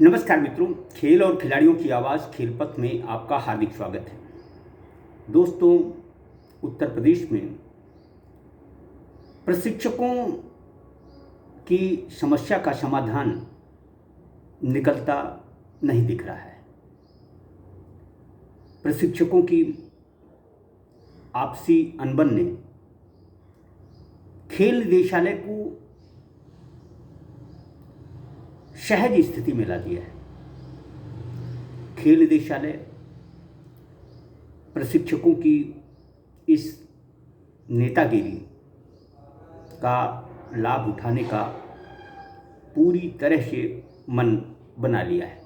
नमस्कार मित्रों, खेल और खिलाड़ियों की आवाज़ खेलपथ में आपका हार्दिक स्वागत है। दोस्तों, उत्तर प्रदेश में प्रशिक्षकों की समस्या का समाधान निकलता नहीं दिख रहा है। प्रशिक्षकों की आपसी अनबन ने खेल निदेशालय को सहज स्थिति में ला दिया है। खेल निदेशालय प्रशिक्षकों की इस नेतागिरी का लाभ उठाने का पूरी तरह से मन बना लिया है।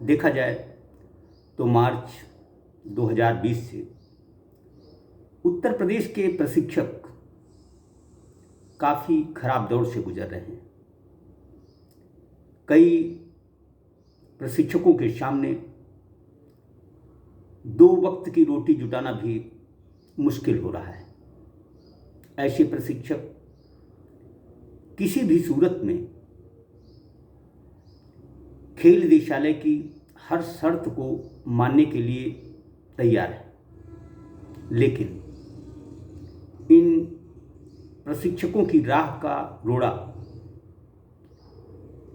देखा जाए तो मार्च 2020 से उत्तर प्रदेश के प्रशिक्षक काफ़ी खराब दौर से गुजर रहे हैं। कई प्रशिक्षकों के सामने 2 वक्त की रोटी जुटाना भी मुश्किल हो रहा है। ऐसे प्रशिक्षक किसी भी सूरत में खेल निदेशालय की हर शर्त को मानने के लिए तैयार है, लेकिन इन प्रशिक्षकों की राह का रोड़ा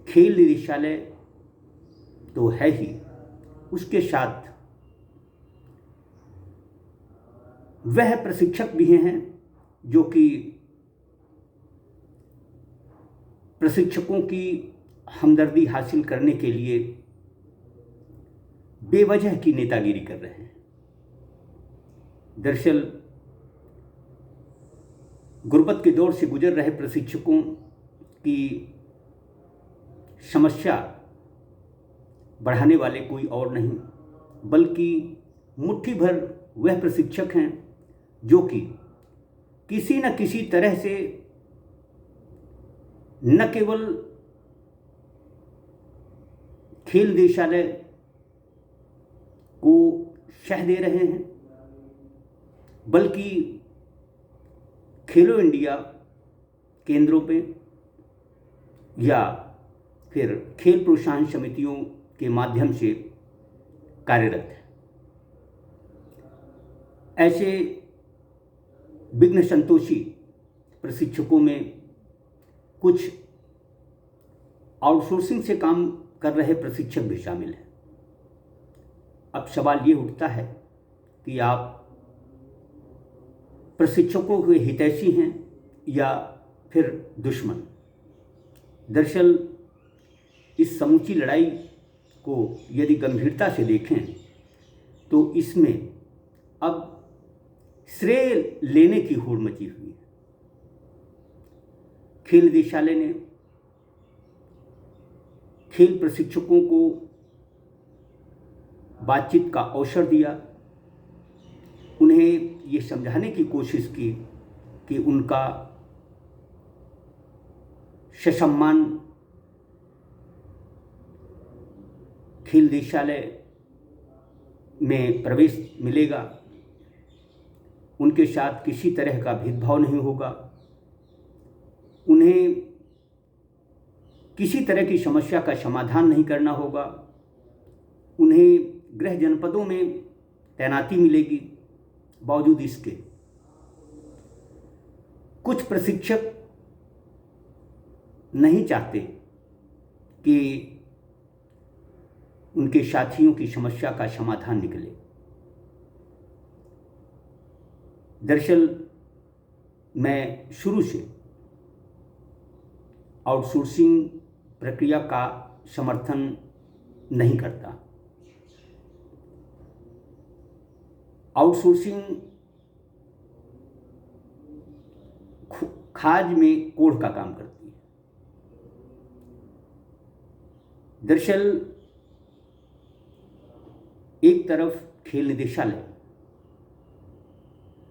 खेल निदेशालय तो है ही, उसके साथ वह प्रशिक्षक भी हैं जो कि प्रशिक्षकों की हमदर्दी हासिल करने के लिए बेवजह की नेतागिरी कर रहे हैं। दरअसल गुर्बत के दौर से गुजर रहे प्रशिक्षकों की समस्या बढ़ाने वाले कोई और नहीं बल्कि मुट्ठी भर वह प्रशिक्षक हैं जो कि किसी न किसी तरह से न केवल खेल निदेशालय को शह दे रहे हैं बल्कि खेलो इंडिया केंद्रों पे या फिर खेल प्रोत्साहन समितियों के माध्यम से कार्यरत है। ऐसे विघ्न संतोषी प्रशिक्षकों में कुछ आउटसोर्सिंग से काम कर रहे प्रशिक्षक भी शामिल हैं। अब सवाल ये उठता है कि आप प्रशिक्षकों के हितैषी हैं या फिर दुश्मन। दरअसल इस समूची लड़ाई को यदि गंभीरता से देखें तो इसमें अब श्रेय लेने की होड़ मची हुई है। खेल निदेशालय ने खेल प्रशिक्षकों को बातचीत का अवसर दिया, उन्हें ये समझाने की कोशिश की कि उनका ससम्मान खेल निदेशालय में प्रवेश मिलेगा, उनके साथ किसी तरह का भेदभाव नहीं होगा, उन्हें किसी तरह की समस्या का समाधान नहीं करना होगा, उन्हें गृह जनपदों में तैनाती मिलेगी। बावजूद इसके कुछ प्रशिक्षक नहीं चाहते कि उनके साथियों की समस्या का समाधान निकले। दरअसल मैं शुरू से आउटसोर्सिंग प्रक्रिया का समर्थन नहीं करता। आउटसोर्सिंग खाज में कोढ़ का काम करती है। दरअसल एक तरफ खेल निदेशालय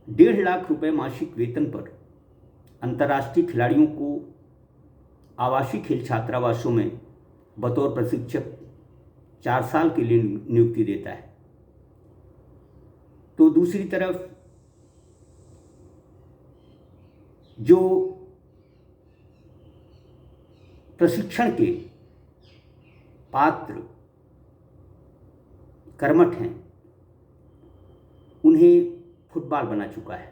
1.5 लाख रुपए मासिक वेतन पर अंतर्राष्ट्रीय खिलाड़ियों को आवासीय खेल छात्रावासों में बतौर प्रशिक्षक 4 साल के लिए नियुक्ति देता है, तो दूसरी तरफ जो प्रशिक्षण के पात्र कर्मठ हैं उन्हें फुटबॉल बना चुका है।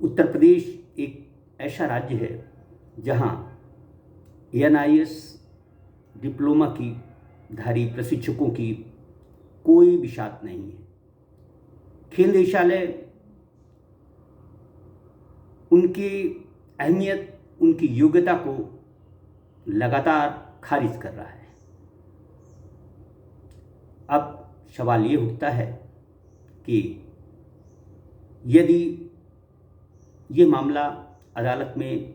उत्तर प्रदेश एक ऐसा राज्य है जहां NIS डिप्लोमा की धारी प्रशिक्षकों की कोई विशात नहीं है। खेल निदेशालय उनकी अहमियत, उनकी योग्यता को लगातार खारिज कर रहा है। अब सवाल ये उठता है कि यदि ये मामला अदालत में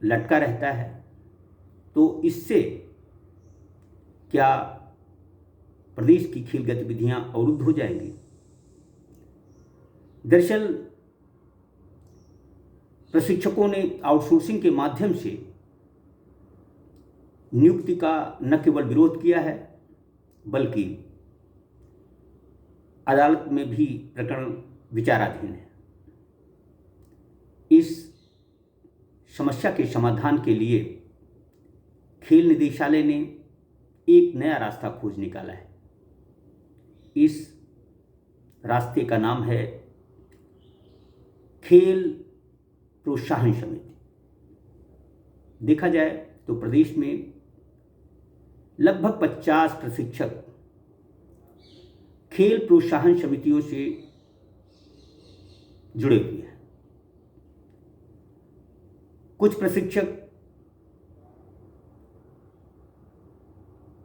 लटका रहता है तो इससे क्या प्रदेश की खेल गतिविधियां अवरुद्ध हो जाएंगी? दरअसल प्रशिक्षकों ने आउटसोर्सिंग के माध्यम से नियुक्ति का न केवल विरोध किया है बल्कि अदालत में भी प्रकरण विचाराधीन है। इस समस्या के समाधान के लिए खेल निदेशालय ने एक नया रास्ता खोज निकाला है। इस रास्ते का नाम है खेल प्रोत्साहन समिति। देखा जाए तो प्रदेश में लगभग 50 प्रशिक्षक खेल प्रोत्साहन समितियों से जुड़े हुए हैं। कुछ प्रशिक्षक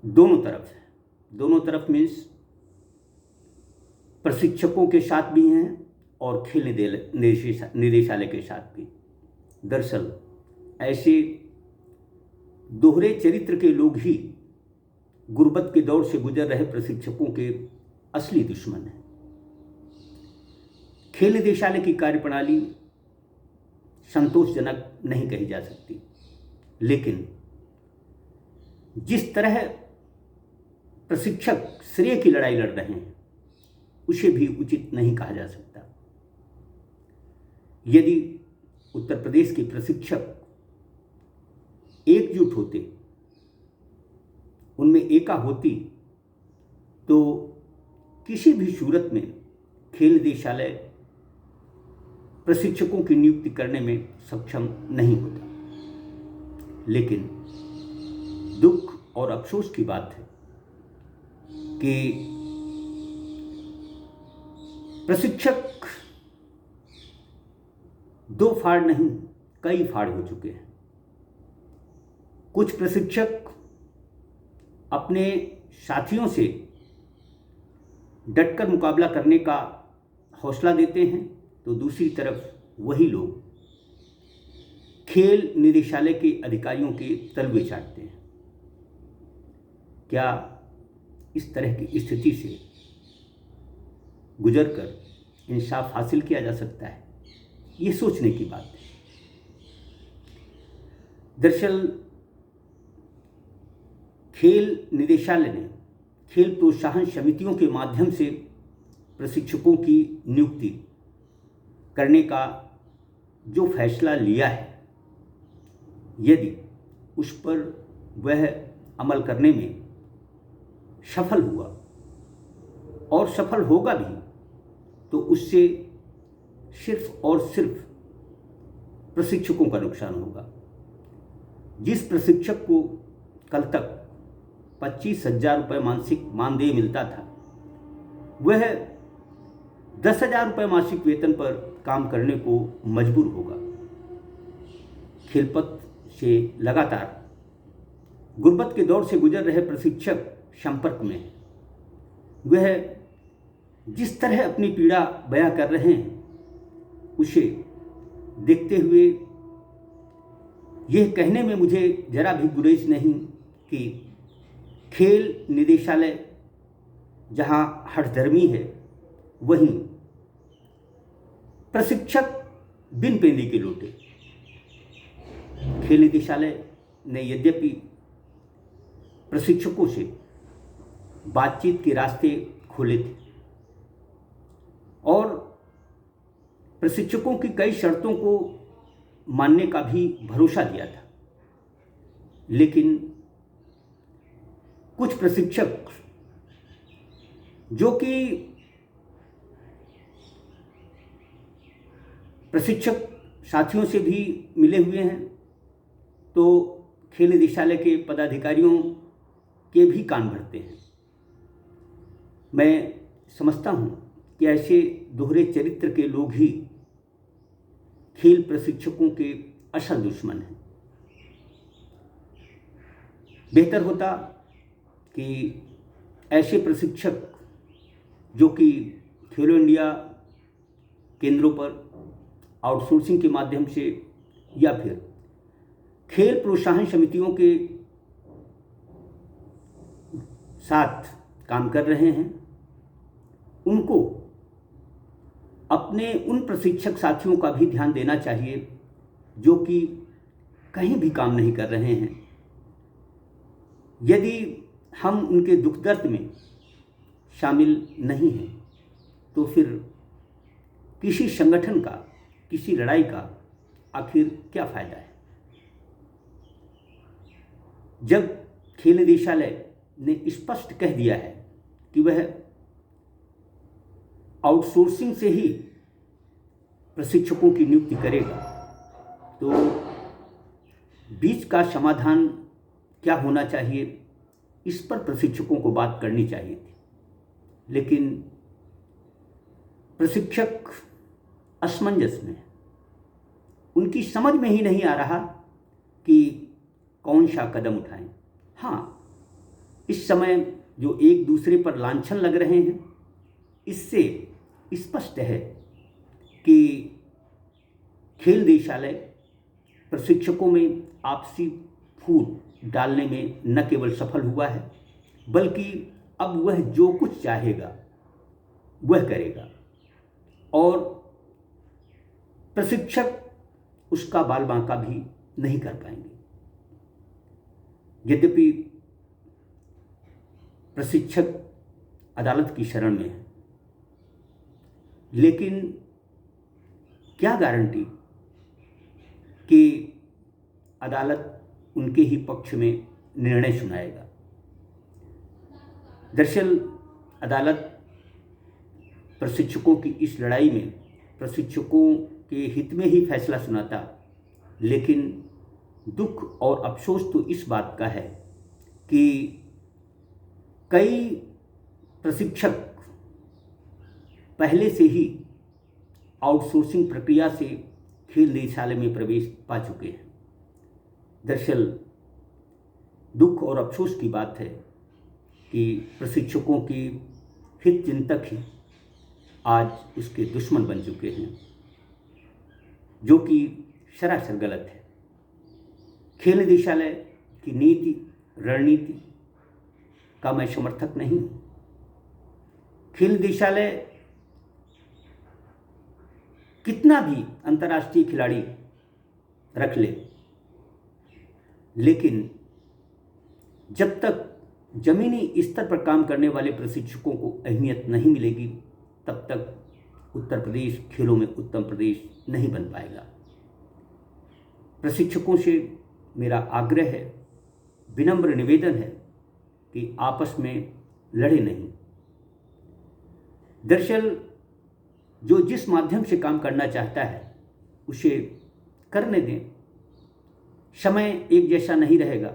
दोनों तरफ मीन्स प्रशिक्षकों के साथ भी हैं और खेल निदेशालय के साथ भी। दरअसल ऐसे दोहरे चरित्र के लोग ही गुर्बत के दौर से गुजर रहे प्रशिक्षकों के असली दुश्मन हैं। खेल निदेशालय की कार्यप्रणाली संतोषजनक नहीं कही जा सकती, लेकिन जिस तरह प्रशिक्षक श्रेय की लड़ाई लड़ रहे हैं उसे भी उचित नहीं कहा जा सकता। यदि उत्तर प्रदेश के प्रशिक्षक एकजुट होते, उनमें एका होती, तो किसी भी सूरत में खेल निदेशालय प्रशिक्षकों की नियुक्ति करने में सक्षम नहीं होता। लेकिन दुख और अफसोस की बात है कि प्रशिक्षक दो फाड़ नहीं कई फाड़ हो चुके हैं। कुछ प्रशिक्षक अपने साथियों से डटकर मुकाबला करने का हौसला देते हैं, तो दूसरी तरफ वही लोग खेल निदेशालय के अधिकारियों के तलवे चाटते हैं। क्या इस तरह की स्थिति से गुजरकर इंसाफ हासिल किया जा सकता है? ये सोचने की बात है। दरअसल खेल निदेशालय ने खेल प्रोत्साहन समितियों के माध्यम से प्रशिक्षकों की नियुक्ति करने का जो फैसला लिया है, यदि उस पर वह अमल करने में सफल हुआ और सफल होगा भी, तो उससे सिर्फ और सिर्फ प्रशिक्षकों का नुकसान होगा। जिस प्रशिक्षक को कल तक 25,000 रुपये मासिक मानदेय मिलता था, वह 10,000 रुपये मासिक वेतन पर काम करने को मजबूर होगा। खेलपथ से लगातार गुर्बत के दौर से गुजर रहे प्रशिक्षक संपर्क में, वह जिस तरह अपनी पीड़ा बयां कर रहे हैं, उसे देखते हुए यह कहने में मुझे जरा भी गुरेज नहीं कि खेल निदेशालय जहां हठधर्मी है, वहीं प्रशिक्षक बिन पेंदी के लोटे। खेल निदेशालय ने यद्यपि प्रशिक्षकों से बातचीत के रास्ते खोले थे और प्रशिक्षकों की कई शर्तों को मानने का भी भरोसा दिया था, लेकिन कुछ प्रशिक्षक जो कि प्रशिक्षक साथियों से भी मिले हुए हैं, तो खेल निदेशालय के पदाधिकारियों के भी कान भरते हैं। मैं समझता हूँ कि ऐसे दोहरे चरित्र के लोग ही खेल प्रशिक्षकों के असल दुश्मन हैं। बेहतर होता कि ऐसे प्रशिक्षक जो कि खेलो इंडिया केंद्रों पर आउटसोर्सिंग के माध्यम से या फिर खेल प्रोत्साहन समितियों के साथ काम कर रहे हैं, उनको अपने उन प्रशिक्षक साथियों का भी ध्यान देना चाहिए जो कि कहीं भी काम नहीं कर रहे हैं। यदि हम उनके दुख दर्द में शामिल नहीं हैं तो फिर किसी संगठन का, किसी लड़ाई का आखिर क्या फ़ायदा है। जब खेल निदेशालय ने स्पष्ट कह दिया है कि वह आउटसोर्सिंग से ही प्रशिक्षकों की नियुक्ति करेगा, तो बीच का समाधान क्या होना चाहिए, इस पर प्रशिक्षकों को बात करनी चाहिए थी। लेकिन प्रशिक्षक असमंजस में, उनकी समझ में ही नहीं आ रहा कि कौन सा कदम उठाएं। हाँ, इस समय जो एक दूसरे पर लांछन लग रहे हैं, इससे स्पष्ट है कि खेल निदेशालय प्रशिक्षकों में आपसी फूट डालने में न केवल सफल हुआ है, बल्कि अब वह जो कुछ चाहेगा वह करेगा और प्रशिक्षक उसका बाल बांका भी नहीं कर पाएंगे। यद्यपि प्रशिक्षक अदालत की शरण में है, लेकिन क्या गारंटी कि अदालत उनके ही पक्ष में निर्णय सुनाएगा। दरअसल अदालत प्रशिक्षकों की इस लड़ाई में प्रशिक्षकों के हित में ही फैसला सुनाता, लेकिन दुख और अफसोस तो इस बात का है कि कई प्रशिक्षक पहले से ही आउटसोर्सिंग प्रक्रिया से खेल निदेशालय में प्रवेश पा चुके हैं। दरअसल दुख और अफसोस की बात है कि प्रशिक्षकों की हित चिंतक ही आज उसके दुश्मन बन चुके हैं, जो कि सरासर गलत है। खेल निदेशालय की नीति रणनीति का मैं समर्थक नहीं हूँ। खेल निदेशालय कितना भी अंतर्राष्ट्रीय खिलाड़ी रख ले, लेकिन जब तक जमीनी स्तर पर काम करने वाले प्रशिक्षकों को अहमियत नहीं मिलेगी, तब तक उत्तर प्रदेश खेलों में उत्तम प्रदेश नहीं बन पाएगा। प्रशिक्षकों से मेरा आग्रह है, विनम्र निवेदन है कि आपस में लड़े नहीं। दरअसल जो जिस माध्यम से काम करना चाहता है उसे करने दें। समय एक जैसा नहीं रहेगा,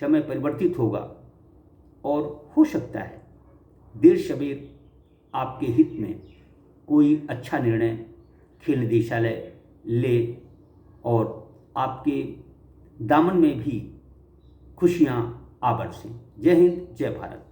समय परिवर्तित होगा और हो सकता है देर सवेर आपके हित में कोई अच्छा निर्णय खेल निदेशालय ले और आपके दामन में भी खुशियां आ बरसें। जय हिंद, जय भारत।